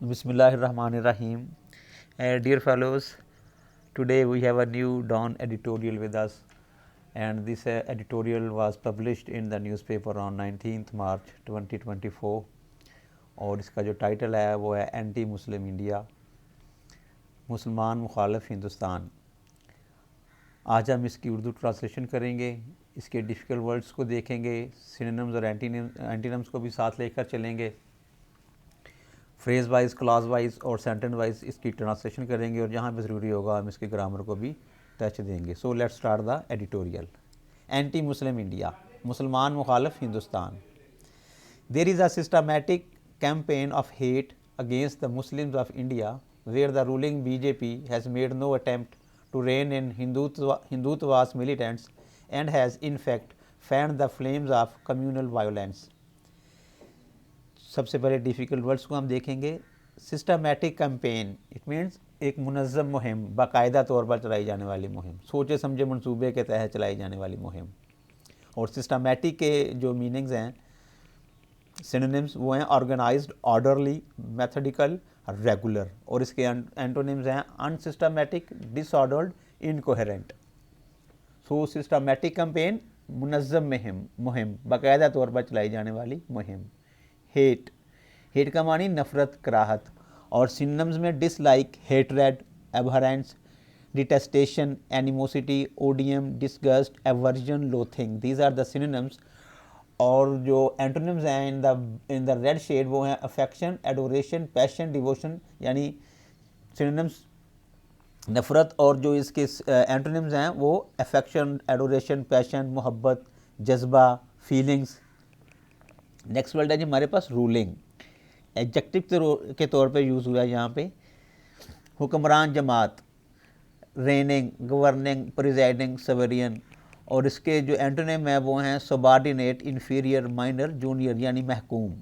Bismillahirrahmanirrahim. Dear fellows, today we have a new Dawn editorial with us, and this editorial was published in the newspaper on 19th March 2024 और इसका जो title है वो है anti Muslim India, मुसलमान मुखालिफ हिंदुस्तान। आज हम इसकी उर्दू ट्रांसलेशन करेंगे, इसके डिफ़िकल्ट वर्ड्स को देखेंगे, सिनोनिम्स और एंटीनिम्स को भी साथ लेकर चलेंगे, फ्रेज़ वाइज, क्लॉज वाइज और सेंटेंस वाइज इसकी ट्रांसलेशन करेंगे और जहाँ भी ज़रूरी होगा हम इसके ग्रामर को भी टच देंगे। So let's start the editorial. Anti Muslim India, मुसलमान मुखालिफ Hindustan. There is a systematic campaign of hate against the Muslims of India where the ruling BJP has made no attempt to rein in Hindutva's militants and has in fact fanned the flames of communal violence. सबसे पहले difficult words को हम देखेंगे। Systematic campaign, it means एक मुनज़्ज़म मुहिम, बाकायदा तौर पर चलाई जाने वाली मुहिम, सोचे समझे मंसूबे के तहत चलाई जाने वाली मुहिम। और सिस्टमैटिक के जो मीनिंग्स हैं, सिनोनिम्स, वो हैं ऑर्गेनाइज्ड, ऑर्डरली, मेथडिकल, रेगुलर। और इसके एंटोनिम्स हैं अनसिस्टमैटिक, डिसऑर्डर्ड, इनकोहेरेंट। सो सिस्टमैटिक कैंपेन, मुनज़्ज़म मुहिम, बाकायदा तौर पर चलाई जाने वाली मुहिम। हेट, हेट का मानी नफ़रत, कराहत। और सिनोनिम्स में dislike, hatred, abhorrence, detestation, animosity, odium, disgust, aversion, loathing, these are the synonyms. और जो एंटोनिम्स हैं इन द रेड शेड वो हैं अफेक्शन, एडोरेशन, पैशन, डिवोशन। यानी सिनोनिम्स नफ़रत, और जो इसके एंटोनिम्स हैं वो अफेक्शन, एडोरेशन, पैशन, मोहब्बत, जज्बा, फीलिंग्स। नेक्स्ट वर्ड है जी हमारे पास रूलिंग, एडजेक्टिव के तौर पे यूज़ हुआ है यहाँ पे। हुक्मरान जमात, रेनिंग, गवर्निंग, प्रिजाइडिंग, सवेरियन। और इसके जो एंटोनिम है वो हैं सबॉर्डिनेट, इन्फीरियर, माइनर, जूनियर, यानी महकूम।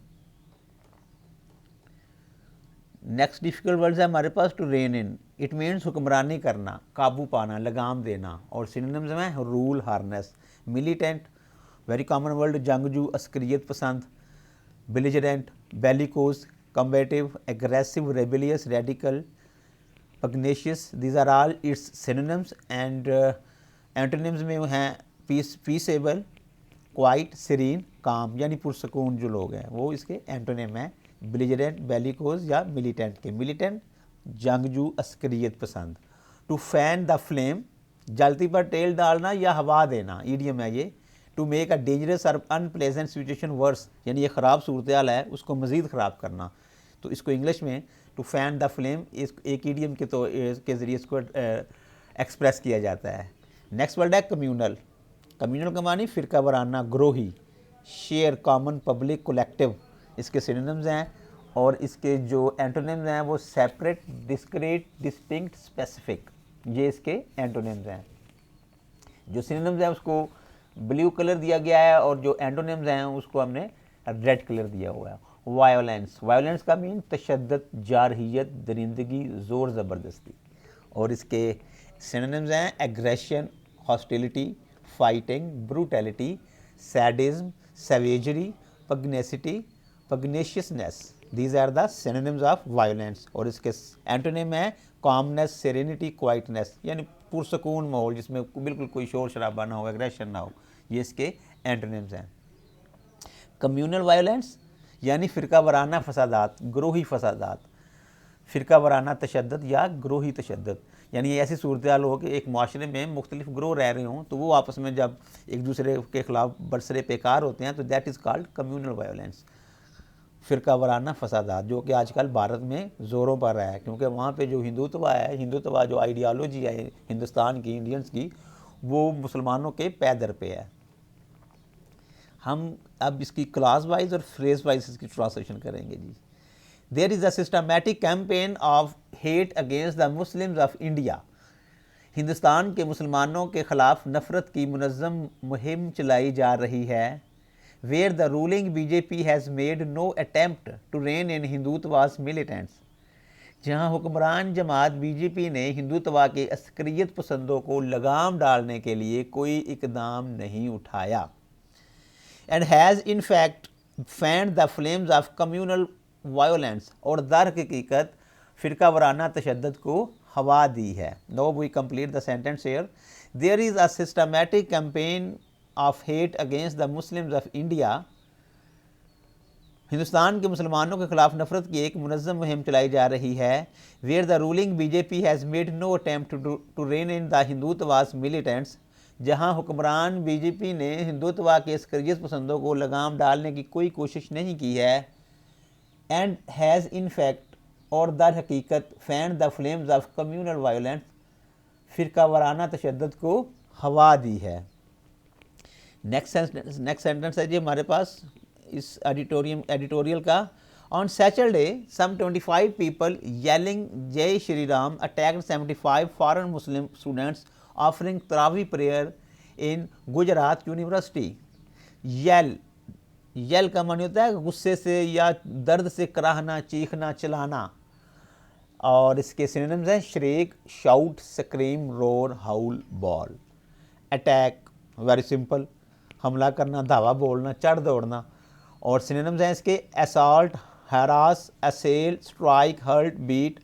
नेक्स्ट डिफिकल्ट वर्ड्स है हमारे पास to rein in, it means हुक्मरानी करना, काबू पाना, लगाम देना। और सिनोनिम्स में rule, harness. Militant, very common word, जंगजू, अस्करियत पसंद। Belligerent, bellicose, combative, aggressive, rebellious, radical, pugnacious. These are all its synonyms. And antonyms में हैं पीसेबल, क्वाइट, सीरीन, काम, यानी पुरसकून जो लोग हैं वो इसके एंटोनिम हैं बिलिजरेंट, बेलिकोज या मिलिटेंट के। मिलिटेंट जंगजू, अस्करियत पसंद। टू फैन द फ्लेम, जलती पर तेल डालना या हवा देना, ईडियम है ये। टू मेक अ डेंजरस और अनप्लेजेंट सिचुएशन वर्स, यानी ये ख़राब सूरत हाल है उसको मज़ीद ख़राब करना। तो इसको इंग्लिश में टू फैन द फ्लेम एक ईडियम के ज़रिए इसको एक्सप्रेस किया जाता है। नेक्स्ट वर्ड है कम्यूनल। कम्यूनल का मानी फ़िरका वराना, ग्रोही, शेयर, कॉमन, पब्लिक, कलेक्टिव। इसके सिनोनिम्स हैं। और इसके जो एंटोनिम्स हैं वो सेपरेट, डिस्क्रीट, डिस्टिंक्ट, स्पेसिफिक, ये इसके एंटोनिम्स हैं। जो सिनोनिम्स हैं उसको ब्लू कलर दिया गया है और जो एंटोनिम्स हैं उसको हमने रेड कलर दिया हुआ है। वायोलेंस, वायोलेंस का मीन तशद्दुद, जारहियत, दरिंदगी, ज़ोर ज़बरदस्ती। और इसके सिनोनिम्स हैं aggression, hostility, fighting, brutality, sadism, savagery, pugnacity, pugnaciousness. These are the synonyms of violence. और इसके एंटोनिम है कॉमनेस, सेरेनिटी, क्वाइटनेस, यानी पुरसकून माहौल जिसमें बिल्कुल कोई शोर शराबा ना हो, एग्रेशन ना हो, ये इसके एंटोनिम्स हैं। कम्यूनल वायलेंस यानी फ़िरका वराना फसादात, ग्रोही फसादात। फ़िरका वराना तशद्दुद या ग्रोही तशद्दुद, यानी ऐसी सूरत हाल हो कि एक माशरे में मुख्तलिफ ग्रोह रह रहे हों तो वो आपस में जब एक दूसरे के ख़िलाफ़ बरसरे पेकार होते हैं तो that is called communal violence, फ़िरका वराना फसादात, जो कि आजकल भारत में ज़ोरों पर है। क्योंकि वहाँ पे जो हिंदुत्व है, हिंदुत्व जो आइडियालॉजी है हिंदुस्तान की, इंडियंस की, वो मुसलमानों के पैदर पे है। हम अब इसकी क्लास वाइज और फ्रेज वाइज इसकी ट्रांसलेशन करेंगे जी। There is a systematic campaign of hate against the Muslims of India, Hindustan के मुसलमानों के ख़िलाफ़ नफ़रत की मुनज़्ज़म मुहिम चलाई जा रही है। Where the ruling BJP has made no attempt to rein in Hindutva's militants, जहाँ हुक्मरान जमात बीजेपी ने हिंदुत्वा के अस्करियत पसंदों को लगाम डालने के लिए कोई इकदाम नहीं उठाया। And has in fact fanned the flames of communal violence और दर हकीकत फ़िरका वराना तशद्दुद को हवा दी है। Now we complete the sentence here. There is a systematic campaign of hate against the Muslims of India. Hindustan के मुसलमानों के खिलाफ नफरत की एक मुनज़्ज़म मुहिम चलाई जा रही है। Where the ruling BJP has made no attempt to rein in the Hindutva's militants. जहां हुक्मरान बीजेपी ने हिंदुत्वा के अस्करियत पसंदों को लगाम डालने की कोई कोशिश नहीं की है। एंड हैज़ इन फैक्ट और दर हकीकत fan the flames of communal violence, फ़िरका वाराना तशद्दुद को हवा दी है। नेक्स्ट सेंटेंस है जी हमारे पास इस एडिटोरियल का। On Saturday some 25 people yelling Jai Shri Ram attacked 75 foreign Muslim students offering tarawih prayer in Gujarat University. Yell का मानी होता है गुस्से से या दर्द से कराहना, चीखना, चिल्लाना। और इसके सिनोनिम्स हैं श्रेक, शाउट, स्क्रीम, रोर, हाउल, बॉल। अटैक वेरी सिंपल, हमला करना, धावा बोलना, चढ़ दौड़ना। और सिनोनिम्स हैं इसके assault, harass, assail, strike, hurt, beat.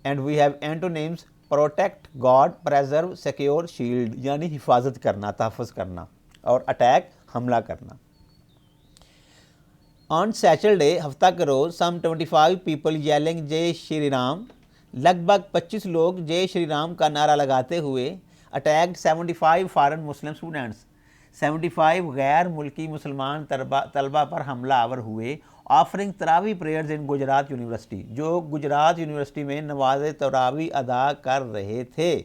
And we have antonyms protect, guard, preserve, secure, shield, यानी हिफाजत करना, तहफ़्फ़ुज़ करना। और अटैक हमला करना। ऑन सैटरडे हफ्ता के रोज़ सम 25 पीपल येलिंग जय श्री राम, लगभग 25 लोग जय श्री राम का नारा लगाते हुए अटैक्ड 75 फॉरेन मुस्लिम स्टूडेंट्स, 75 गैर मुल्की मुसलमान तलबा पर हमला आवर हुए। Offering tarawih prayers in Gujarat University, जो गुजरात यूनिवर्सिटी में नमाज तरावी अदा कर रहे थे।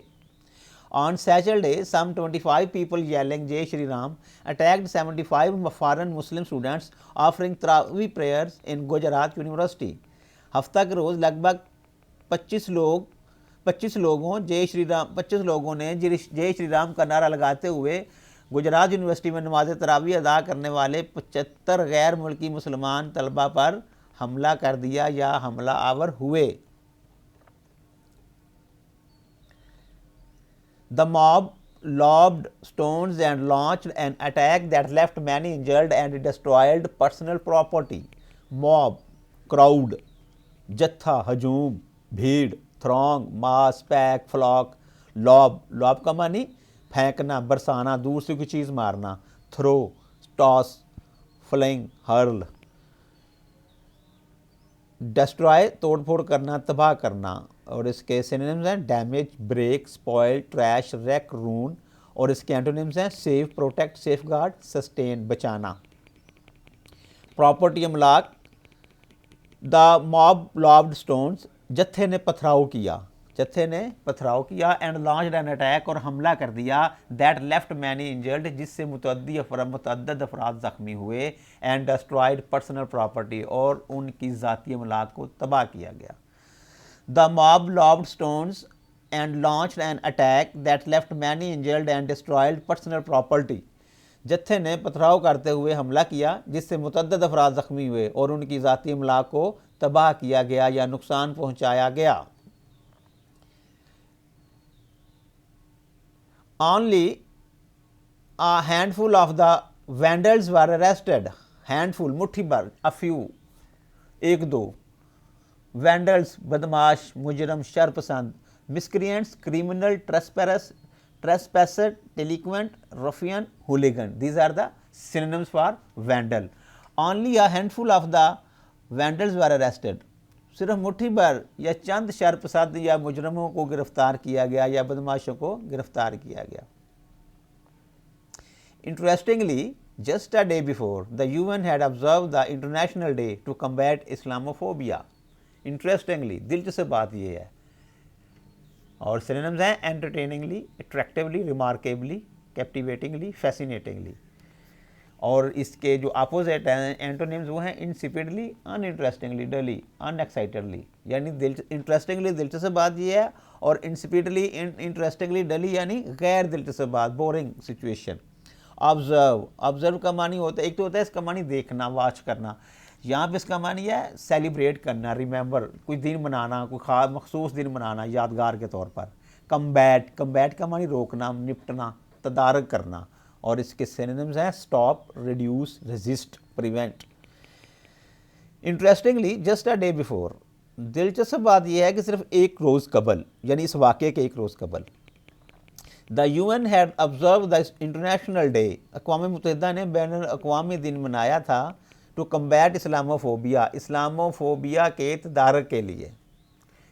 On Saturday some 25 people yelling Jai Shri Ram attacked 75 foreign Muslim students offering tarawih prayers in Gujarat University. हफ्ता के रोज़ लगभग 25 लोगों ने जय श्री राम का नारा लगाते हुए गुजरात यूनिवर्सिटी में नमाज तरावी अदा करने वाले 75 गैर मुल्की मुसलमान तलबा पर हमला कर दिया या हमला आवर हुए। The mob lobbed stones and launched an attack that left many injured and destroyed personal property. Mob, crowd, जत्था, हजूम, भीड़, throng, mass, pack, flock. lob का मानी फेंकना, बरसाना, दूर से कोई चीज़ मारना। Throw, toss, fling, hurl. Destroy, तोड़ फोड़ करना, तबाह करना। और इसके सिनोनिम्स हैं damage, break, spoil, trash, wreck, ruin. और इसके एंटोनिम्स हैं save, protect, safeguard, sustain, बचाना। प्रॉपर्टी अमलाक। द मॉब लॉब्ड स्टोन्स, जत्थे ने पथराव किया एंड लॉन्च्ड एन अटैक, और हमला कर दिया। दैट लेफ्ट मैनी इंजर्ड, जिससे मुतअद्दिद अफराद ज़ख्मी हुए। एंड डिस्ट्रॉयड पर्सनल प्रॉपर्टी, और उनकी ज़ाती अमलाक को तबाह किया गया। The mob lobbed stones and launched an attack that left many injured and destroyed personal property. जत्थे ने पथराव करते हुए हमला किया जिससे मुतअद्दिद अफराद ज़ख्मी हुए और उनकी ज़ाती अमलाक को तबाह किया गया या नुकसान पहुँचाया गया। Only a handful of the vandals were arrested. Handful, मुट्ठी भर, a few, एक दो। Vandals, बदमाश, मुजरम, शरपसंद। Miscreants, criminal, trespasser, delinquent, ruffian, hooligan. These are the synonyms for vandal. Only a handful of the vandals were arrested. सिर्फ मुट्ठी भर या चंद शरपसंद या मुजरमों को गिरफ्तार किया गया या बदमाशों को गिरफ्तार किया गया। Interestingly, just a day before, the UN had observed the International Day to combat Islamophobia. Interestingly, दिलचस्प बात ये है। और सिनोनिम्स हैं entertainingly, attractively, remarkably, captivatingly, fascinatingly. और इसके जो अपोजिट हैं एंटोनिम्स वो हैं इंसिपिडली, अनइंटरेस्टिंगली, डली, अनएक्साइटेडली। यानी इंटरेस्टिंगली दिलचस्प बात ये है, और इंसिपिडली, इंटरेस्टिंगली, डली यानी गैर दिलचस्प बात, बोरिंग सिचुएशन। ऑब्जर्व का मानी होता है, एक तो होता है इसका मानी देखना, वॉच करना। यहाँ पे इसका मानी है सेलिब्रेट करना, रिमेंबर, कोई दिन मनाना, कोई खास मखसूस दिन मनाना यादगार के तौर पर। कम्बैट का मानी रोकना, निपटना, तदारक करना। और इसके सिनोनिम्स हैं stop, reduce, resist, prevent. Interestingly just a day before, दिलचस्प बात यह है कि सिर्फ एक रोज़ कबल, यानी इस वाक़े के एक रोज़ कबल, the UN had observe the international day, अक़वाम मुत्तहिदा ने बैन अक़वामी दिन मनाया था, टू कम्बैट इस्लामोफोबिया, इस्लामोफोबिया के तदारक के लिए।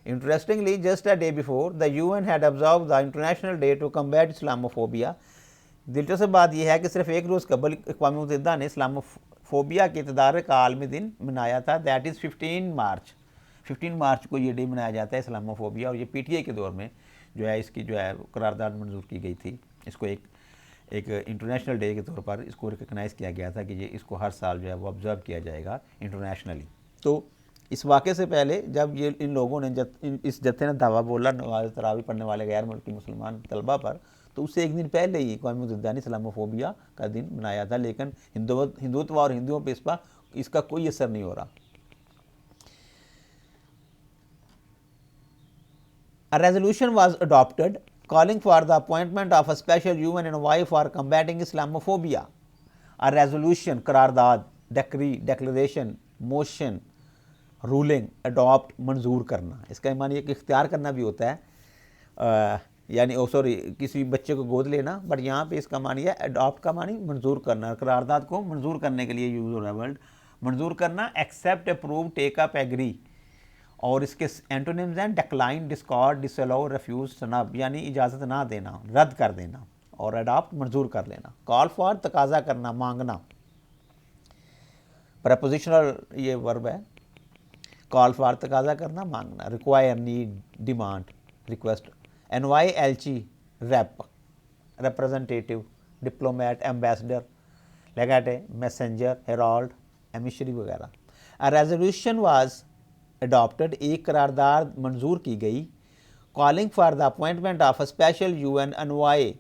Interestingly just a day before the UN had observe the international day to combat Islamophobia, दिलचस्प बात यह है कि सिर्फ एक रोज़ कबल अक़वाम मुत्तहिदा ने इस्लामोफोबिया के तदारक का आलमी दिन मनाया था, दैट इज़ 15 मार्च। 15 मार्च को ये डे मनाया जाता है इस्लामोफोबिया, और ये PTI के दौर में जो है इसकी जो है करारदाद मंजूर की गई थी। इसको एक इंटरनेशनल डे के तौर पर इसको रिकगनाइज़ किया गया था कि ये इसको हर साल जो है वो ऑब्ज़र्व किया जाएगा इंटरनेशनली। तो इस वाक़े से पहले जब ये इन लोगों ने इस जत्थे ने दावा बोला नमाज तरावी पढ़ने वाले गैर मुल्की मुसलमान तलबा पर, तो उससे एक दिन पहले ही अक़वाम मुत्तहिदा ने इस्लामोफोबिया का दिन मनाया था, लेकिन हिंदुत्व और हिंदुओं पर इसका कोई असर नहीं हो रहा। A resolution was adopted calling for the appointment of a special UN envoy for combating Islamophobia. A resolution, करारदाद, decree, declaration, motion, ruling, adopt, मंजूर करना, इसका मानी एक इख्तियार करना भी होता है, यानी सॉरी किसी बच्चे को गोद लेना, बट यहाँ पे इसका मानी है अडॉप्ट का मानी मंजूर करना, करारदाद को मंजूर करने के लिए यूज़ हो रहा है वर्ड मंजूर करना, accept, approve, take up, agree, और इसके एंटोनिम्स हैं decline, discord, disallow, refuse, snub, यानी इजाज़त ना देना, रद्द कर देना, और अडॉप्ट मंजूर कर लेना। कॉल फॉर, तकाजा करना, मांगना, प्रपोजिशनल ये वर्ब है, कॉल फॉर तकाजा करना, मांगना, require, need, demand, request, envoy, एलची, rep, representative, diplomat, ambassador, legate, messenger, herald, emissary वगैरह। अ रेजोल्यूशन वाज अडॉप्टेड, एक करारदाद मंजूर की गई, calling for the appointment of a special UN NY,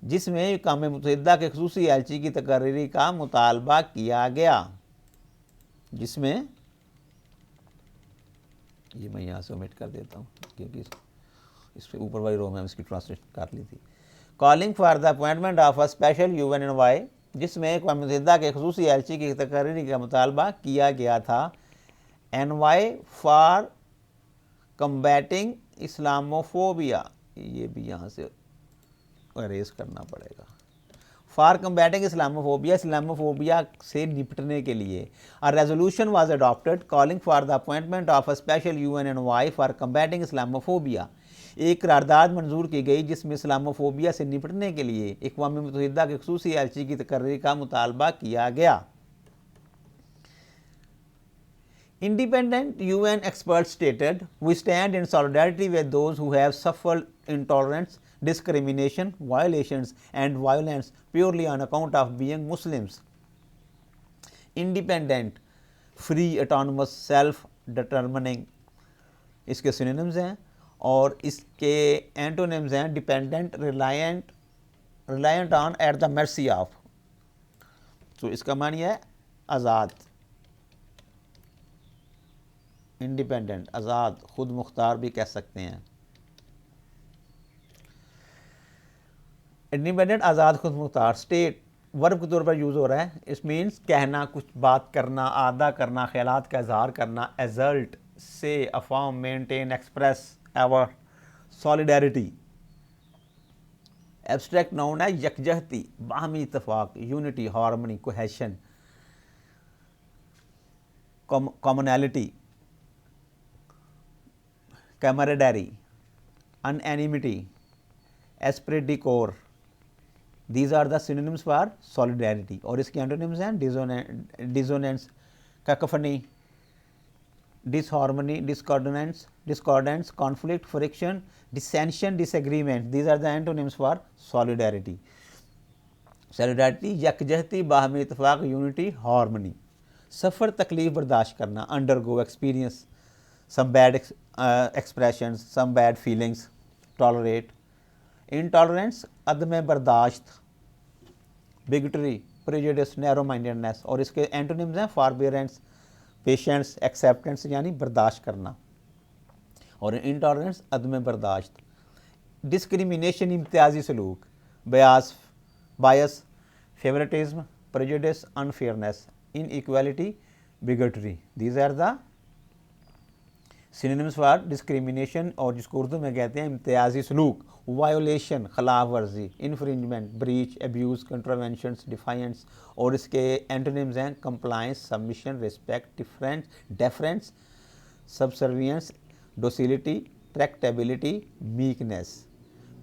जिसमें अक़वाम मुत्तहिदा के ख़ुसूसी एलची की तकर्री का मुतालबा किया गया, जिसमें ये मैं यहाँ से ओमिट कर देता हूँ क्योंकि इससे ऊपर वाली रो में इसकी ट्रांसलेट कर ली थी। Calling for the appointment of a special UN NY, जिसमें अक़वाम मुत्तहिदा के ख़ुसूसी एलची की तकर्री का मुतालबा किया गया था, एनवाई फॉर कम्बैटिंग इस्लामोफोबिया, ये भी यहाँ से अरेज करना पड़ेगा, फॉर कम्बैटिंग इस्लामोफोबिया, इस्लामोफोबिया से निपटने के लिए। A resolution was adopted calling for the appointment of a special UN NY for combating Islamophobia, एक करारदाद मंजूर की गई जिसमें इस्लामोफोबिया से निपटने के लिए अक़वाम मुत्तहिदा के ख़ुसूसी एलची की तकर्री का मुतालबा किया गया। Independent UN experts stated, "We stand in solidarity with those who have suffered intolerance, discrimination, violations and violence purely on account of being Muslims." Independent, free, autonomous, self-determining इसके synonyms हैं, और इसके antonyms हैं dependent, reliant on, at the mercy of। तो इसका मानी है आज़ाद, independent, आज़ाद, खुद मुख्तार भी कह सकते हैं। इंडिपेंडेंट, आज़ाद, खुद मुख्तार, स्टेट वर्ब के तौर पर यूज़ हो रहा है। इस मीन्स कहना, कुछ बात करना, आदा करना, ख्यालात का इजहार करना, एजल्ट, से, affirm, maintain, express, aver, solidarity. Abstract noun है यकजहती, बाहमी इत्तफाक, unity, harmony, cohesion, commonality, camaraderie, unanimity, esprit de corps, these are the synonyms for solidarity। और इसके antonyms हैं dissonance, cacophony, disharmony, discordance, conflict, friction, dissension, disagreement, these are the antonyms for solidarity। solidarity यकजहती, बाहमी इत्तफाक, unity, harmony. सफ़र, तकलीफ बर्दाश्त करना, undergo, experience some bad expressions, some bad feelings, tolerate। intolerance, अदम बर्दाश्त, bigotry, prejudice, narrow mindedness, और इसके एंटोनिम्स हैं forbearance, patience, acceptance, यानी बर्दाश्त करना, और intolerance अदम बर्दाश्त। discrimination, इम्तियाजी सलूक, bias, favoritism, prejudice, unfairness, inequality, bigotry, these are the synonyms for discrimination, और जिसको उर्दू में कहते हैं इम्तियाजी सलूक, वायोलेशन खिलाफ वर्जी, infringement, breach, abuse, contraventions, defiance, और इसके एंटोनिम्स हैं compliance, submission, respect, deference, subservience, docility, tractability, meekness.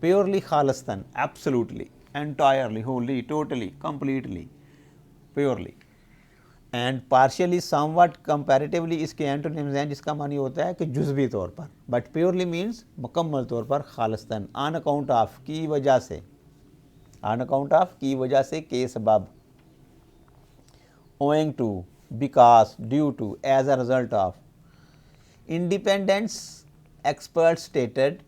Purely खालिस्तन, absolutely, entirely, wholly, totally, completely, purely. And partially, somewhat, comparatively इसके एंटोनिम्स हैं जिसका मानी होता है कि जुज़वी तौर पर, बट प्योरली मीन्स मुकम्मल तौर पर, खालिस्तन, ऑन अकाउंट ऑफ की वजह से, ऑन अकाउंट ऑफ की वजह से, के सबब, owing to, because, due to, as a result of. Independence expert stated,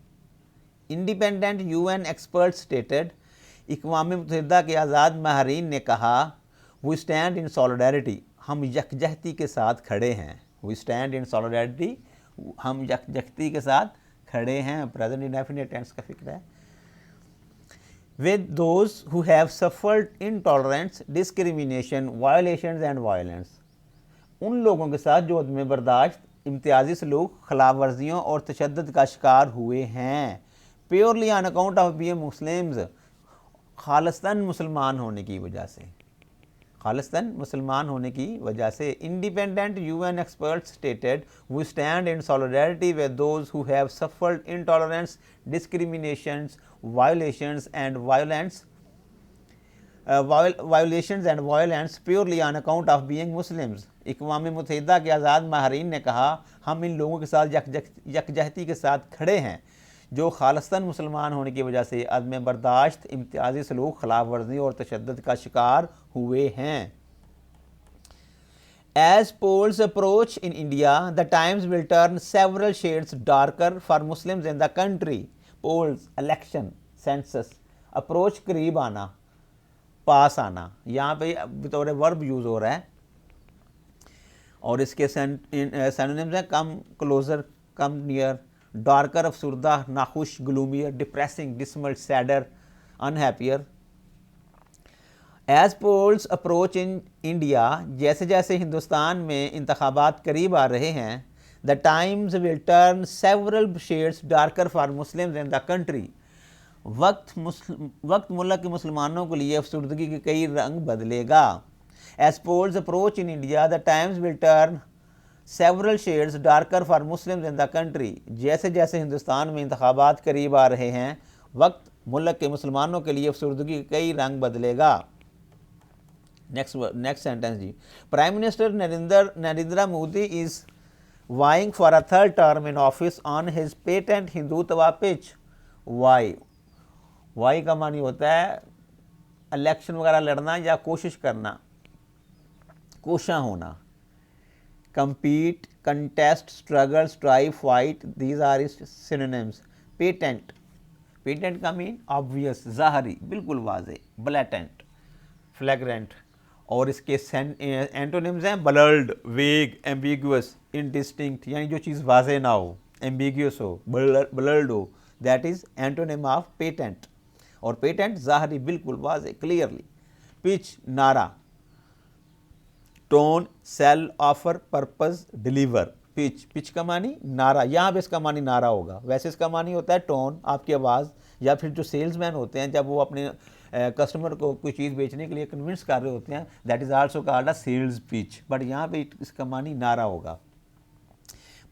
independent UN expert stated, इक़वाम मुत्तहिदा के आज़ाद माहरीन ने कहा, वी स्टैंड इन सॉलिडारिटी, हम यकजहती के साथ खड़े हैं, वी स्टैंड इन सॉलिडारिटी, हम यकजहती के साथ खड़े हैं, प्रेजेंट इंडेफिनिट टेंस का फिक्र है। With those who have suffered intolerance, discrimination, violations and violence, उन लोगों के साथ जो अदम बर्दाश्त, इम्तियाजी सलूक, खिलाफ वर्जियों और तशद्दुद का शिकार हुए हैं। Purely on account of being Muslims, खालिस्तन मुसलमान होने की वजह से, खालिस्तन मुसलमान होने की वजह से। Independent UN expert stated, we stand in solidarity with those who have suffered intolerance, discriminations, violations and violence, violations and violence purely on account of being Muslims. इक़वाम मुत्तहिदा के आज़ाद माहरीन ने कहा, हम इन लोगों के साथ यकजहती के साथ खड़े हैं जो खालिस्तन मुसलमान होने की वजह से अदम बर्दाश्त, इम्तियाजी सलूक, खिलाफ वर्जी और तशद्दुद का शिकार हुए हैं। As polls approach in India, the times will turn several shades darker for Muslims in the country. Polls, election, census, approach करीब आना, पास आना, यहाँ पे बतौर वर्ब यूज़ हो रहा है, और इसके सिनोनिम्स हैं come, closer, come near, darker, अफसुर्दा, नाखुश, gloomier, depressing, dismal, sadder, unhappier. As polls approach in India, जैसे जैसे हिंदुस्तान में इंतखाबात करीब आ रहे हैं, the times will turn several shades darker for Muslims in the country, वक्त मुल्क के मुसलमानों के लिए अफसुर्दगी के कई रंग बदलेगा। As polls approach in India, the times will turn several shades darker for Muslims in the country, जैसे जैसे हिंदुस्तान में इंतखाबात करीब आ रहे हैं, वक्त मुल्क के मुसलमानों के लिए अफसुर्दगी के कई रंग बदलेगा। नेक्स्ट सेंटेंस जी, prime minister Narendra Modi is vying for a third term in office on his patent Hindutva pitch. Vie का मानी होता है इलेक्शन वगैरह लड़ना या कोशिश करना, कोशा होना। compete, contest, struggle, strive, fight, these are its synonyms. Patent, patent का मीन obvious, ज़ाहरी, बिल्कुल वाज़े, blatant, flagrant, और इसके एंटोनिम्स हैं blurred, vague, ambiguous, indistinct, यानी जो चीज़ वाज़े ना हो, ambiguous हो, blurred हो, that is antonym of patent, और patent ज़ाहरी, बिल्कुल वाज़े, clearly. pitch, नारा, tone, sale, offer, purpose, deliver. Pitch, pitch का मानी नारा, यहाँ पे इसका मानी नारा होगा, वैसे इसका मानी होता है टोन, आपकी आवाज़, या फिर जो सेल्समैन होते हैं जब वो अपने कस्टमर को कोई चीज़ बेचने के लिए कन्विंस कर रहे होते हैं, that is also called a sales pitch, but यहाँ पे इसका मानी नारा होगा।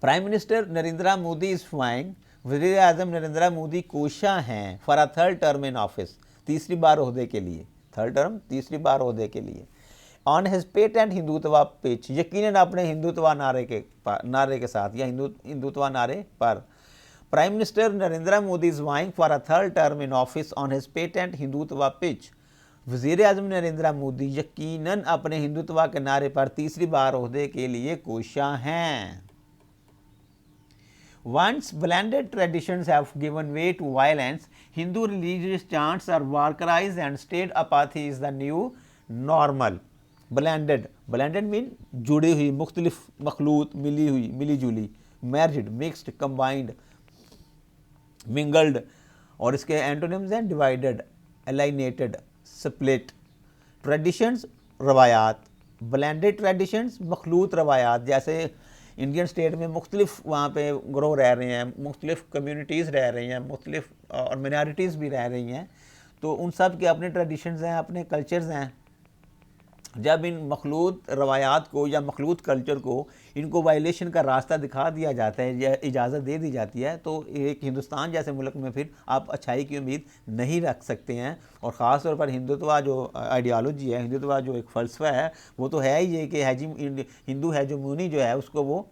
Prime minister Narendra Modi is flying, वज़ीर आज़म नरेंद्र मोदी कोशा हैं for a third term in office, तीसरी बार ओहदे के लिए, थर्ड टर्म तीसरी बार ओहदे के लिए। On his patent Hindutva pitch, यकीनन अपने हिंदुत्व नारे के साथ या हिंदुत्व नारे पर। Prime minister Narendra Modi is vying for a third term in office on his patent Hindutva pitch, वज़ीर आज़म नरेंद्र मोदी यकीनन अपने हिंदुत्व के नारे पर तीसरी बार ओहदे के लिए कोशा हैं। Once blended traditions have given way to violence, Hindu religious chants are war cries and state apathy is the new normal. Blended, blended mean जुड़ी हुई, मुख्तलिफ, मखलूत, मिली हुई, मिली जुली, मैरिड, मिक्सड, कंबाइंड, मिंगल्ड, और इसके एंटोनिम्स हैं डिवाइडेड, एलाइनेटेड, स्प्लिट। ट्रेडिशंस रवायात, ब्लेंडेड ट्रेडिशंस, मखलूत रवायात, जैसे इंडियन स्टेट में मुख्तलिफ वहाँ पे ग्रोह रह रहे हैं, मुख्तलिफ कम्यूनिटीज़ रह रही हैं, मुख्तलिफ और मिनॉरिटीज़ भी रह रही हैं, तो उन सब के अपने ट्रेडिशंस हैं, अपने कल्चर्स हैं। जब इन मखलूत रवायात को या मखलूत कल्चर को इनको वायलेशन का रास्ता दिखा दिया जाता है या इजाज़त दे दी जाती है, तो एक हिंदुस्तान जैसे मुल्क में फिर आप अच्छाई की उम्मीद नहीं रख सकते हैं। और ख़ास तौर पर हिंदुत्व जो आइडियालॉजी है, हिंदुत्व जो एक फ़लसफ़ा है, वो तो है ही ये कि हिंदू हेजेमोनी जो है उसको वो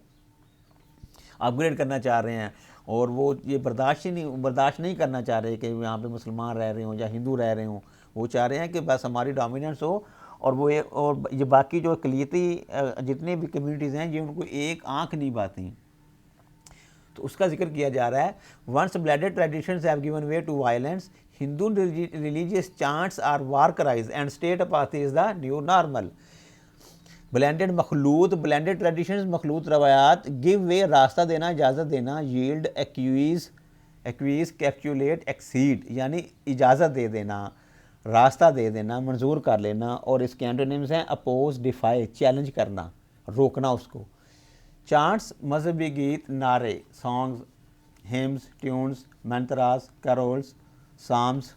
अपग्रेड करना चाह रहे हैं, और वो ये बर्दाश्त नहीं करना चाह रहे कि यहाँ पे मुसलमान रह रहे हों या हिंदू रह रहे हों। वो चाह रहे हैं कि बस हमारी डोमिनेंस हो, और वो ये बाकी जो अक़लियती जितने भी कम्युनिटीज़ हैं ये उनको एक आँख नहीं पाती। तो उसका जिक्र किया जा रहा है। Once blended traditions have given way to violence, Hindu religious chants are war cries and state apathy is the new normal. Blended मखलूत, ब्लेंडेड ट्रेडिशंस, मखलूत रवायात, गिव वे, रास्ता देना, इजाज़त देना, यील्ड, एक्यूज़, कैप्चुलेट, एक्सीड, यानी इजाज़त दे देना, रास्ता दे देना, मंजूर कर लेना। और इसके एंटोनिम्स हैं अपोज, डिफाई, चैलेंज करना, रोकना उसको। चांट्स, मजहबी गीत, नारे, songs, hymns, tunes, mantras, carols, psalms.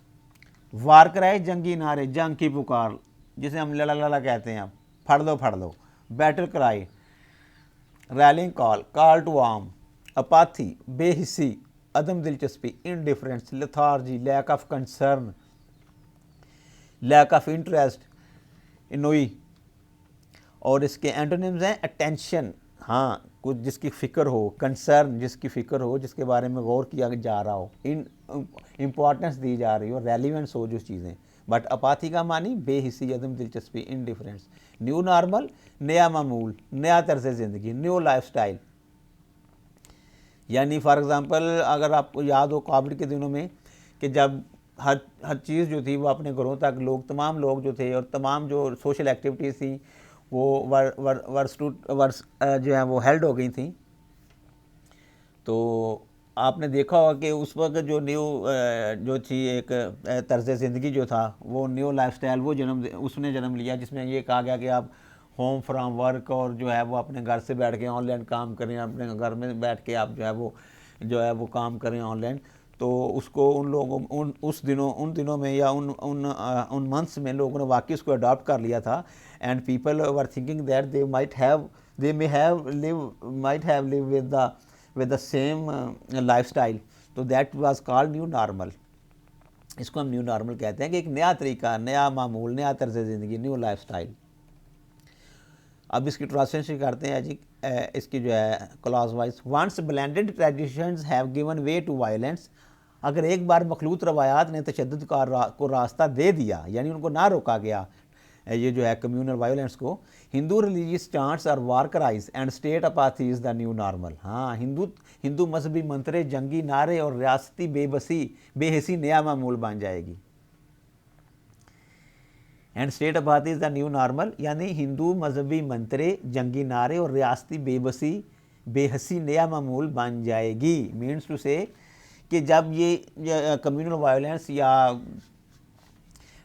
War cry, जंगी नारे, जंग की पुकार, जिसे हम लला लला कहते हैं, फड़ दो। Battle cry, rallying call, call to arm. Apathy, बेहिस्सी, अदम दिलचस्पी, indifference, lethargy, lack of concern, lack of interest, ennui. और इसके एंटोनिम्स हैं अटेंशन, हाँ, कुछ जिसकी फ़िक्र हो, कंसर्न, जिसकी फ़िक्र हो, जिसके बारे में गौर किया जा रहा हो, इम्पॉर्टेंस दी जा रही हो, रेलिवेंस हो जो चीज़ें। बट अपाथी का मानी बेहिस्सी, अदम दिलचस्पी, इनडिफरेंस। न्यू नॉर्मल, नया मामूल, नया तर्ज ज़िंदगी, न्यू लाइफ स्टाइल। यानी फॉर एग्ज़ाम्पल अगर आपको याद हो कोविड के दिनों में कि जब हर चीज़ जो थी वो अपने घरों तक तमाम लोग जो थे और तमाम जो सोशल एक्टिविटीज़ थी वो जो है वो हेल्ड हो गई थी, तो आपने देखा होगा कि उस वक्त जो जो थी एक तर्ज ज़िंदगी जो था, वो न्यू लाइफस्टाइल वो उसने जन्म लिया, जिसमें ये कहा गया कि आप होम फ्रॉम वर्क और जो है वो अपने घर से बैठ के ऑनलाइन काम करें, अपने घर में बैठ के आप जो है वो काम करें ऑनलाइन। तो उसको उन दिनों में या उन मंथ्स में लोगों ने वाकई उसको अडॉप्ट कर लिया था। And people were thinking that they may have live with the same lifestyle, तो that was called new normal. इसको हम न्यू नॉर्मल कहते हैं कि एक नया तरीका, नया मामूल, नया तर्ज ज़िंदगी, न्यू लाइफ स्टाइल। अब इसकी ट्रांसलेशन करते हैं जी, इसकी जो है clause wise. Once blended traditions have given way to violence, अगर एक बार मखलूत रवायात ने तशद्दुद को रास्ता दे दिया, यानी उनको ना रोका गया ये जो है कम्यूनल वायलेंस को, Hindu religious chants are war cries and state apathy is the new normal. हाँ, हिंदू मजहबी मंत्रे, जंगी नारे और रियासती बेहिसी नया मामूल बन जाएगी। And state apathy is the new normal, यानी हिंदू मजहबी मंत्रे, जंगी नारे और रियासती बेहसी नया मामूल बन जाएगी। मीन्स टू से कि जब ये कम्यूनल वायलेंस या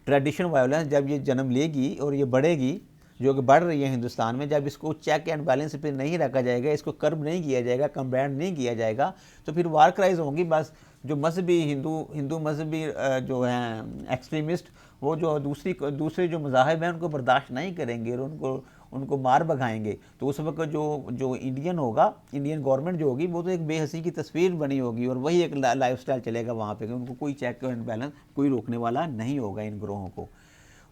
ट्रेडिशनल वायलेंस जब ये जन्म लेगी और ये बढ़ेगी, जो कि बढ़ रही है हिंदुस्तान में, जब इसको चेक एंड बैलेंस पे नहीं रखा जाएगा, इसको कर्ब नहीं किया जाएगा, कम्बैंड नहीं किया जाएगा, तो फिर वार क्राइज होंगी। बस जो मजहबी हिंदू मजहबी जो हैं एक्सट्रीमिस्ट, वो जो दूसरे जो मज़ाहिब हैं उनको बर्दाश्त नहीं करेंगे और उनको मार भगाएंगे। तो उस वक्त जो इंडियन होगा, इंडियन गवर्नमेंट जो होगी, वो तो एक बेहसी की तस्वीर बनी होगी और वही एक लाइफस्टाइल चलेगा वहाँ पे, कि उनको कोई चेक एंड बैलेंस, कोई रोकने वाला नहीं होगा इन ग्रोहों को।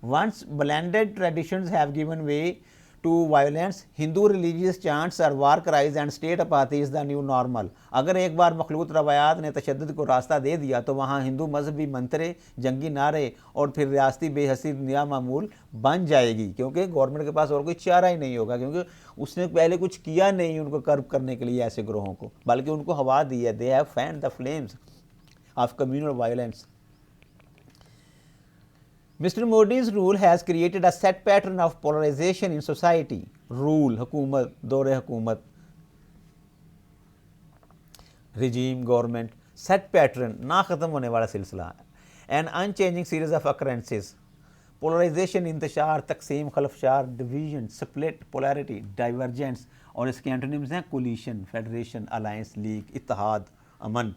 Once blended traditions have given way to violence, Hindu religious chants are war cries and state apathy is the new normal. अगर एक बार मखलूत रवायात ने तशद्दुद को रास्ता दे दिया, तो वहाँ हिंदू मजहबी मंत्रे, जंगी नारे और फिर रियासती बेहसी नया मामूल बन जाएगी, क्योंकि गवर्नमेंट के पास और कोई चारा ही नहीं होगा, क्योंकि उसने पहले कुछ किया नहीं उनको कर्ब करने के लिए ऐसे ग्रोहों को, बल्कि उनको हवा दी है। They have fanned the flames of communal violence. Mr. Modi's rule has created a set pattern of polarization in society. Rule, हुकूमत, दौरे हुकूमत, regime, government, set pattern, ना ख़त्म होने वाला सिलसिला, an unchanging series of occurrences, polarisation इंतशार, तकसीम, खलफशार, डिवीजन, स्प्लिट, पोलैरिटी, डाइवर्जेंस, और इसके एंटोनिम्स हैं कोलिशन, फेडरेशन, अलायंस, लीग, इत्तेहाद, अमन,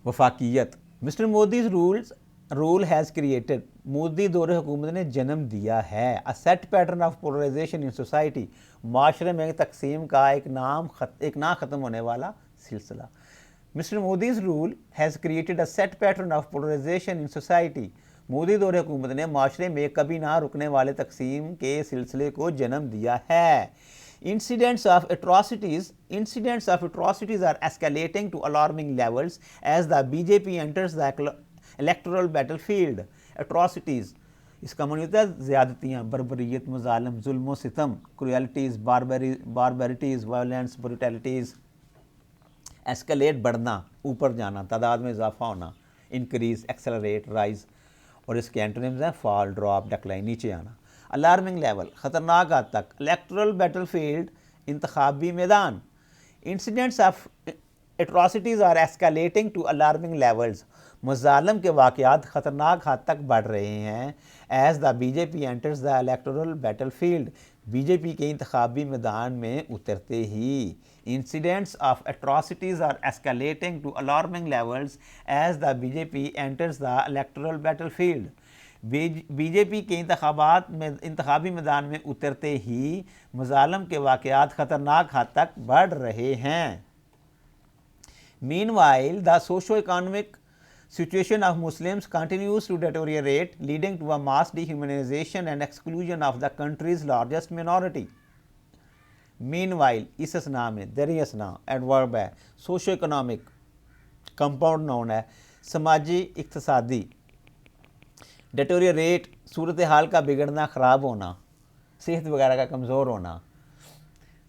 वफाकियत। Mister Modi's rule has created, Modi दौर हुकूमत ने जन्म दिया है a set pattern of polarisation in society, माशरे में तकसीम का एक ना ख़त्म होने वाला सिलसिला। Mr Modi's rule has created a set pattern of polarisation in society, Modi दौर हुकूमत ने माशरे में कभी ना रुकने वाले तकसीम के सिलसिले को जन्म दिया है। Incidents of atrocities are escalating to alarming levels as the BJP enters the electoral battlefield. Atrocities इसका मतलब होता है ज़्यादतियाँ, बर्बरियत, मज़ालम, जुल्म सितम, क्रुएलिटीज़, बारबैरिटीज़, वायलेंस, ब्रूटैलिटीज़। एस्केलेट बढ़ना, ऊपर जाना, तादाद में इजाफा होना, इंक्रीज, एक्सेलरेट, राइज, और इसके एंटोनिम्स हैं फॉल, ड्रॉप, डिक्लाइन, नीचे आना। अलार्मिंग लेवल, ख़तरनाक हद तक। इलेक्टोरल बैटलफील्ड, इंतखाबी मैदान। Incidents of atrocities are escalating to alarming levels, मज़ालम के वाक़यात ख़तरनाक हद तक बढ़ रहे हैं। As the BJP enters the electoral battlefield, BJP के इंतखाबी मैदान में उतरते ही। Incidents of atrocities are escalating to alarming levels as the BJP enters the electoral battlefield, BJP के इंतखाबी मैदान में उतरते ही मज़ालम के वाक़यात ख़तरनाक हद तक बढ़ रहे हैं। Meanwhile the socio economic situation of Muslims continues to deteriorate, leading to a mass dehumanization and exclusion of the country's largest minority. Meanwhile, इस असना में दरी असना एडवर्ब है, सोशो इकोनॉमिक कंपाउंड नाउन है, समाजी इक्तसादी। डेटोरियरेट, सूरत हाल का बिगड़ना, ख़राब होना, सेहत वगैरह का कमज़ोर होना।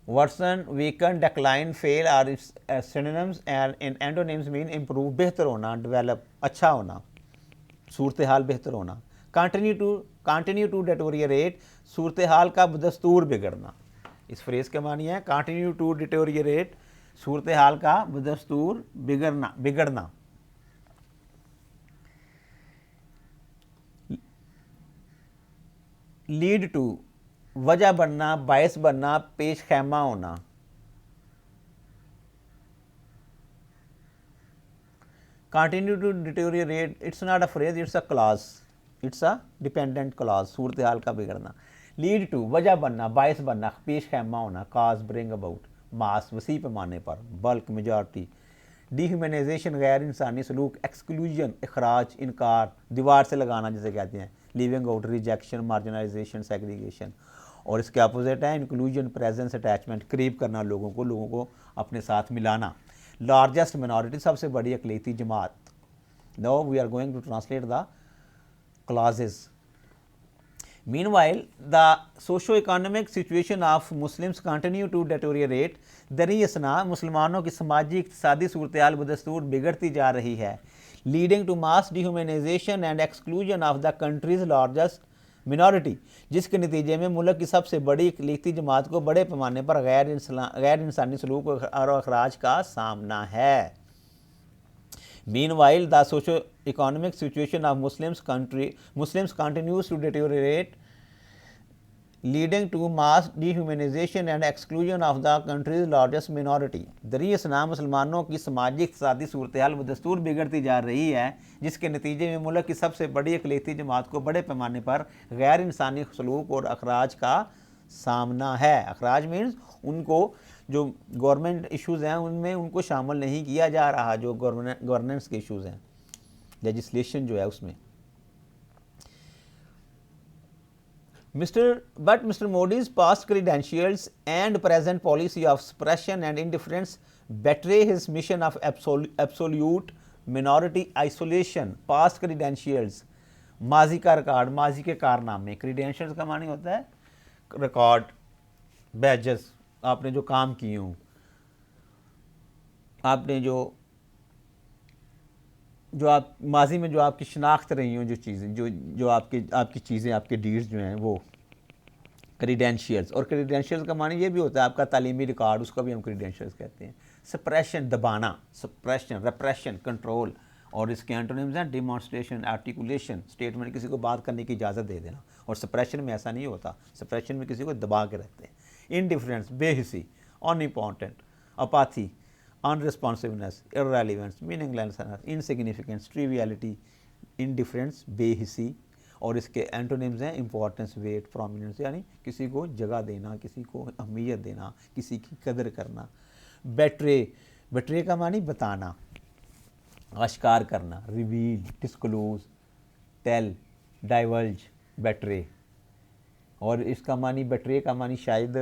Worsen, weaken, decline, fail are synonyms and in antonyms mean improve, बेहतर होना, डेवलप, अच्छा होना, सूरत हाल बेहतर होना। कंटिन्यू टू डेटोरियरेट, सूरत हाल का बदस्तूर बिगड़ना। इस फ्रेज़ के मानी है कंटिन्यू टू डिटोरियरेट, सूरत हाल का बदस्तूर बिगड़ना। लीड टू, वजह बनना, बायस बनना, पेश खैमा होना। Continue to deteriorate, it's not a phrase, it's a clause, it's a dependent clause, सूरत हाल का बिगड़ना। लीड टू, वजह बनना, बायस बनना, पेश खैमा होना। काज, ब्रिंग अबाउट, मास, वसी पैमाने पर, बल्क, मेजॉरिटी। डिह्यूमनाइजेशन, गैर इंसानी सलूक। एक्सक्लूजन, अखराज, इनकार, दीवार से लगाना जिसे कहते हैं। Living out, rejection, marginalisation, segregation. और इसके अपोजिट है इंक्लूजन, प्रेजेंस, अटैचमेंट, करीब करना लोगों को अपने साथ मिलाना। लार्जेस्ट मिनॉरिटी, सबसे बड़ी अकलीती जमात। Now we are going to translate the clauses. Meanwhile the socio economic situation of Muslims continue to deteriorate, दरी असना मुसलमानों की समाजी इक़्तिसादी सूरत हाल बदस्तूर बिगड़ती जा रही है। Leading to mass dehumanisation and exclusion of the country's largest minority, जिसके नतीजे में मुल्क की सबसे बड़ी इकलीती जमात को बड़े पैमाने पर गैर इंसानी सलूक और अखराज का सामना है। Meanwhile the socio economic situation of Muslims continues to deteriorate, leading to mass dehumanisation and exclusion of the country's largest minority, दरी असना मुसलमानों की समाजी इक़्तिसादी सूरत हाल बदस्तूर बिगड़ती जा रही है, जिसके नतीजे में मुल्क की सबसे बड़ी अक़लीती जमात को बड़े पैमाने पर गैर इंसानी सलूक और अखराज का सामना है। अखराज मीन्स उनको जो गवर्नमेंट इशूज़ हैं उनमें उनको शामिल नहीं किया जा रहा, जो गवर्नेंस के इशूज़ हैं, लेजिस्लेशन जो है उसमें। Mr. Modi's past credentials and present policy of suppression and indifference betray his mission of absolute minority isolation. Past credentials, माजी का रिकॉर्ड, माजी के कारनामे। क्रीडेंशियल्स का मानी होता है रिकॉर्ड, बैजेस, आपने जो काम किए हों, आपने जो आप माजी में जो आपकी शनाख्त रही हों, जो चीज़ें जो आपकी चीज़ें, आपके डीड्स जो हैं, वो क्रीडेंशियल्स। और क्रीडेंशियल्स का मानी ये भी होता है आपका तालीमी रिकॉर्ड, उसका भी हम क्रीडेंशियल्स कहते हैं। सप्रेशन, दबाना, सप्रेशन, रेप्रेशन, कंट्रोल, और इसके एंटोनिम्स हैं डिमॉन्स्ट्रेशन, आर्टिकुलेशन, स्टेटमेंट, किसी को बात करने की इजाज़त दे देना। और सप्रेशन में ऐसा नहीं होता, सप्रेशन में किसी को दबा के रखते हैं। इनडिफरेंस, बेहिसी, unimportant, apathy, unresponsiveness, irrelevance, meaninglessness, insignificance, triviality, indifference, बेहिसी। और इसके एंटोनिम्स हैं इंपॉर्टेंस, वेट, प्रोमिनेंस, यानी किसी को जगह देना, किसी को अहमियत देना, किसी की कदर करना। बेट्रे, बेट्रे का मानी बताना, आश्कार करना, reveal, disclose, tell, divulge, betray. और इसका मानी, बेट्रे का मानी शायद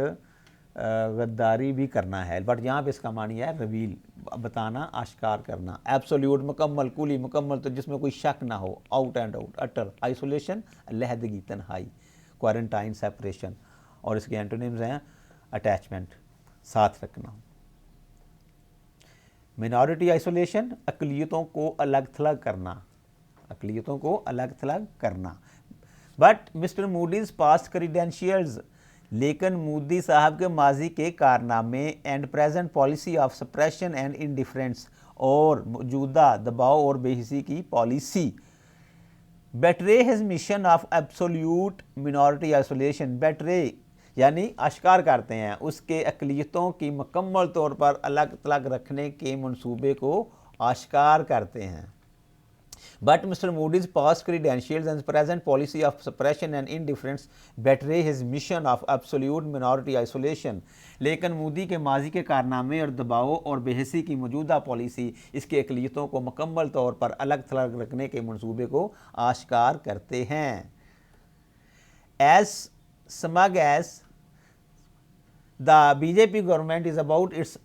गद्दारी भी करना है, बट यहाँ पे इसका मानी है रिवील, बताना, आश्कार करना। एब्सोल्यूट, मुकम्मल, कुली, मुकम्मल, तो जिसमें कोई शक ना हो, out and out, utter. Isolation, अलहदगी, तन्हाई। Quarantine, separation. और इसके एंटोनिम्स हैं अटैचमेंट, साथ रखना। मिनॉरिटी आइसोलेशन, अकलियतों को अलग थलग करना, अकलियतों को अलग थलग करना। But mister Moody's past credentials, लेकिन मूडी साहब के माजी के कारनामे and present policy of suppression and indifference, और मौजूदा दबाव और बेहिसी की policy, betray his mission of absolute minority isolation. Betray यानी आश्कार करते हैं उसके अकलियतों की मुकम्मल तौर पर अलग थलग रखने के मंसूबे को आश्कार करते हैं। But Mr. Moody's past credentials and present policy of suppression and indifference betray his mission of absolute minority isolation. लेकिन मोदी के माजी के कारनामे और दबाव और बेहसी की मौजूदा पॉलिसी इसके अकलियतों को मुकम्मल तौर पर अलग थलग रखने के मंसूबे को आश्कार करते हैं। As smug as the BJP government is about its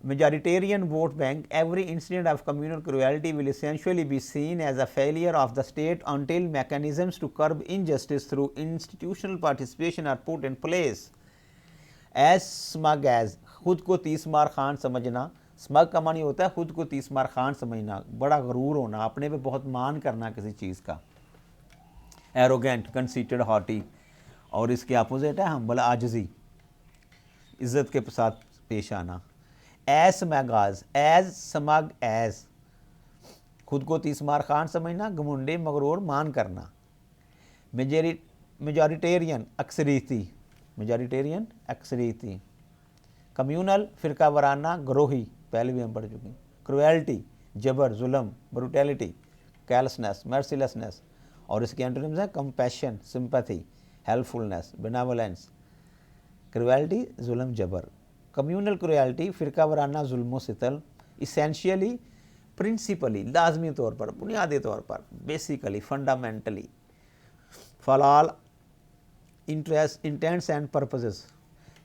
majoritarian vote bank, every incident of communal cruelty will essentially be seen as a failure of the state until mechanisms to curb injustice through institutional participation are put in place. As smug as, खुद को तीसमार खान समझना, smug का मानी होता है खुद को तीसमार खान समझना, बड़ा गरूर होना, अपने पे बहुत मान करना किसी चीज़ का। Arrogant, conceited, haughty. और इसके अपोजिट है हम्बल, आजिज़ी, इज़्ज़त के साथ पेश आना। As smug as, as smug as, खुद को तीसमार खान समझना, घमुंडे, मगरूर, मान करना। मेजॉरिटेरियन, अक्सरीती, मेजॉरिटेरियन अक्सरीती। कम्यूनल, फ़िरका वराना, ग्रोही, पहले भी हम पढ़ चुके हैं। क्रुएल्टी, जबर, जुल्म, ब्रूटैलिटी, कैलसनेस, मर्सीलेसनेस। और इसके एंटोनिम्स हैं compassion, sympathy, helpfulness, benevolence. Cruelty, जुल्म, जबर। कम्यूनल क्रुएल्टी, फ़िरका वराना, जुल्म सितल। इसेंशियली, प्रिंसिपली, लाजमी तौर पर, बुनियादी तौर पर, basically, fundamentally. For all interest, intents and purposes.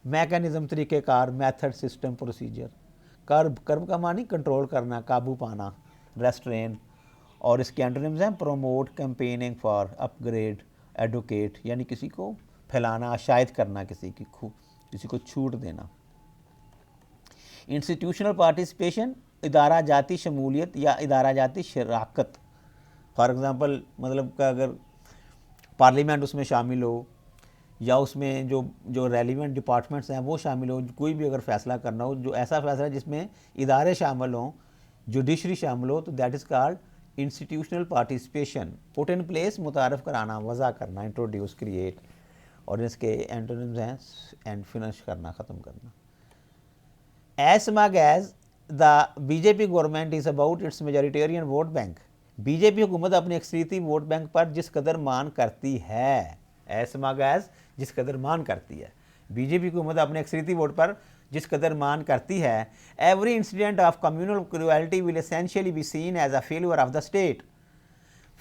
Mechanism, तरीक़ेकार, method, system, procedure. Curb, curb का मानी कंट्रोल करना, काबू पाना, रेस्ट्रेन। और इसके एंटोनिम्स हैं promote, campaigning for, upgrade, advocate, यानी किसी को फैलाना, शायद करना, किसी को छूट देना। इंस्टीट्यूशनल पार्टिसिपेशन, इदारा जाती शमूलियत या इदारा जाती शराकत। फॉर एग्ज़ाम्पल, मतलब का अगर पार्लियामेंट उसमें शामिल हो या उसमें जो रेलिवेंट डिपार्टमेंट्स हैं वो शामिल हो, कोई भी अगर फ़ैसला करना हो, जो ऐसा फ़ैसला जिसमें इदारे शामिल हों, जुडिशरी शामिल हो, तो that is called institutional participation. Put in place, मुतारफ़ कराना, वज़ा करना, इंट्रोड्यूस, क्रिएट। और इसके एंटोनिम्स हैं एंड फिनिश करना, ख़त्म करना। As smug as the BJP government is about its majoritarian vote bank, BJP हुकूमत अपने अक्सरीती वोट बैंक पर जिस कदर मान करती है, as smug as, जिस कदर मान करती है, बीजेपी हुकूमत अपने अक्सरीती वोट पर जिस कदर मान करती है, every incident of communal cruelty will essentially be seen as a failure of the state,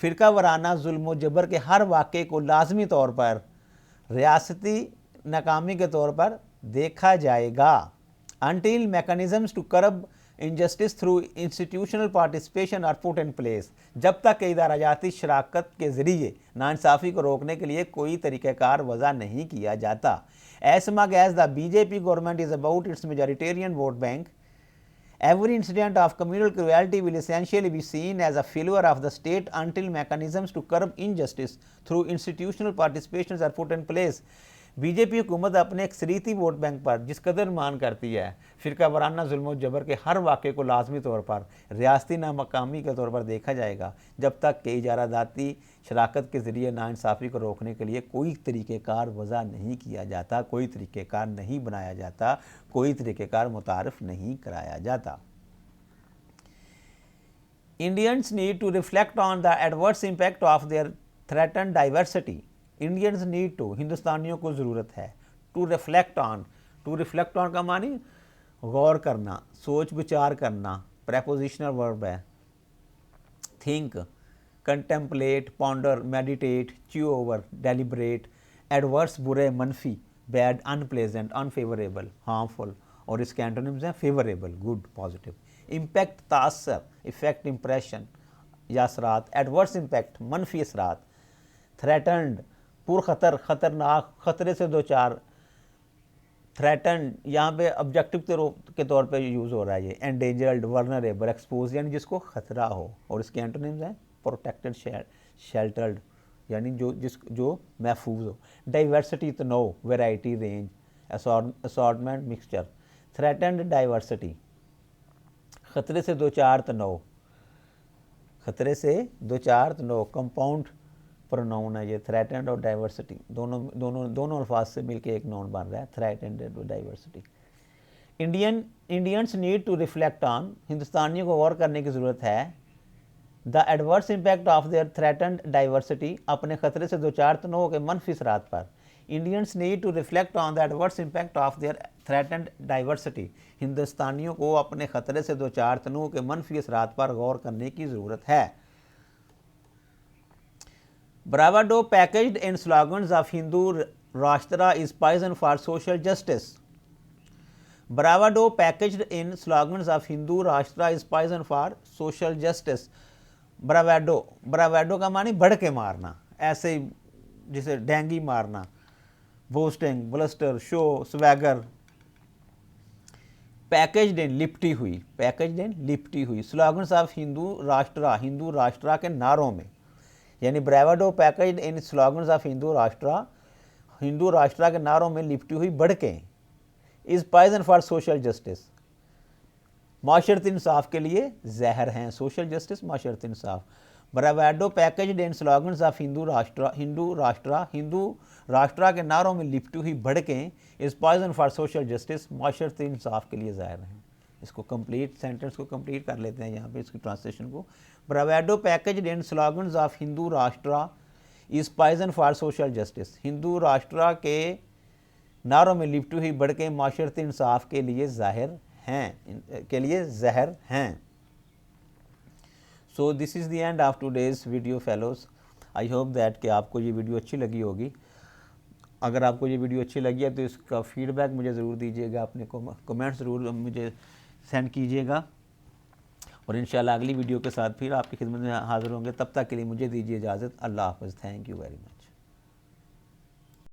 फ़िरका वराना, जुल्म जबर के हर वाक़े को लाजमी तौर पर रियासती नाकामी के तौर पर देखा जाएगा। Until mechanisms to curb injustice through institutional participation are put in place, जब तक कि इदाराजाती शराकत के ज़रिए नाइंसाफ़ी को रोकने के लिए कोई तरीक़ाकार वज़ा नहीं किया जाता। As smug as the BJP government is about its majoritarian vote bank, every incident of communal cruelty will essentially be seen as a failure of the state until mechanisms to curb injustice through institutional participations are put in place. BJP हुकूमत अपने अक्सरीती vote bank पर जिस कदर मान करती है, फ़िरका वाराना जुल्म जबर के हर वाक़े को लाजमी तौर पर रियासती नामकामी के तौर पर देखा जाएगा, जब तक कि इजारादाती शराकत के ज़रिए नाइंसाफ़ी को रोकने के लिए कोई तरीक़ेकार वज़ा नहीं किया जाता, कोई तरीक़ेकार नहीं बनाया जाता, कोई तरीक़ेकार मुतारफ़ नहीं कराया जाता। Indians need to reflect on the adverse impact of their threatened diversity. Indians need to, हिंदुस्तानियों को ज़रूरत है, to reflect on का मानी गौर करना, सोच विचार करना, prepositional verb है, think, contemplate, ponder, meditate, chew over, deliberate, adverse बुरे, मनफी, bad, unpleasant, unfavorable, harmful, और इसके एंटोनिम्स हैं favorable, good, positive. इम्पैक्ट तासर, इफ़ेक्ट, इम्प्रेशन या असरात, एडवर्स इम्पैक्ट, मनफी असरात, थ्रेटन्ड, पुरखतर, ख़तरनाक, ख़तरे से दो चार, थ्रेटन्ड यहाँ पे ऑब्जेक्टिव के तौर पे यूज़ हो रहा है ये, एंडेंजर्ड, वर्नरेबल, एक्सपोज यानी जिसको ख़तरा हो, और इसके एंटोनिम्स हैं प्रोटेक्टेड, शेल्टर्ड यानी जो महफूज हो, डाइवर्सिटी तनोव, variety, range, assortment, mixture, threatened diversity, ख़तरे से दो चार तनोव, ख़तरे से दो चार तनोव, कंपाउंड प्रोनाउन है ये, थ्रेटेंड और डाइवर्सिटी दोनों अल्फाज से मिलकर एक नाउन बन रहा है, थ्रेटेंड और diversity. Indians need to reflect on, हिंदुस्तानियों को गौर करने की ज़रूरत है, the adverse impact of their threatened diversity, अपने ख़तरे से दो चार तनोव के मनफी असरात पर। Indians need to reflect on the adverse impact of their threatened diversity, हिंदुस्तानियों को अपने ख़तरे से दो चार तनों के मनफी असरात पर गौर करने की ज़रूरत है। Bravado packaged in slogans of Hindu Rashtra is poison for social justice. Bravado packaged in slogans of Hindu Rashtra is poison for social justice. Bravado का मानी बढ़ के मारना, ऐसे ही जिसे डेंगी मारना, boasting, bluster, show, swagger, packaged in, लिपटी हुई, पैकेज्ड इन, लिपटी हुई, स्लोगन्स ऑफ हिंदू राष्ट्रा के नारों में, यानी bravado packaged in slogans of Hindu Rashtra के नारों में लिपटी हुई बढ़ के, is poison for social justice, माशरती इंसाफ के लिए जहर हैं, सोशल जस्टिस, माशरती इंसाफ। Bravado packaged in slogans of Hindu Rashtra के नारों में लिपटी हुई भड़कें, is poison for social justice, माशरती इंसाफ के लिए ज़ाहिर हैं। इसको कंप्लीट सेंटेंस को कंप्लीट कर लेते हैं यहाँ पे, इसकी ट्रांसलेशन को। Bravado packaged in slogans of Hindu Rashtra is poison for social justice, Hindu Rashtra के नारों में लिपटी हुई भड़कें माशरती इंसाफ के लिए ज़ाहिर हैं, के लिए ज़हर हैं। So this is the end of today's video fellows. I hope that कि आपको ये वीडियो अच्छी लगी होगी। अगर आपको ये वीडियो अच्छी लगी है तो इसका फीडबैक मुझे ज़रूर दीजिएगा, अपने कमेंट्स ज़रूर मुझे सेंड कीजिएगा, और इंशाल्लाह अगली वीडियो के साथ फिर आपकी खिदमत में हाज़िर होंगे। तब तक के लिए मुझे दीजिए इजाज़त। अल्लाह हाफ़िज़। Thank you very much.